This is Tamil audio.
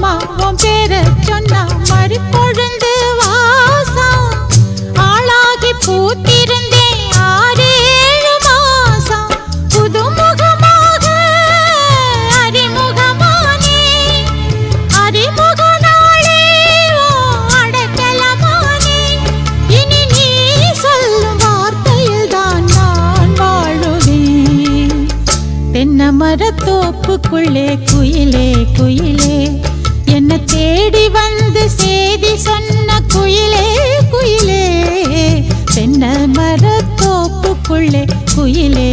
மாமா உன் பேர சொன்னா மறி பொழுந்து வாசம் ஆளாகி பூத்திருந்தேன் 6-7 மாசம் புதுமுகமாக அறிமுகமானே அறிமுக நாளே அடக்கலமானே இனி நீ சொல்லும் வார்த்தையில் தான் நான் வாழுவேன் தென்னை மரத்தோப்புக்குள்ளே குயிலே குயிலே என்ன தேடி வந்து செய்தி சொன்ன குயிலே குயிலே தென்னை மரத்தோப்புக்குள்ளே குயிலே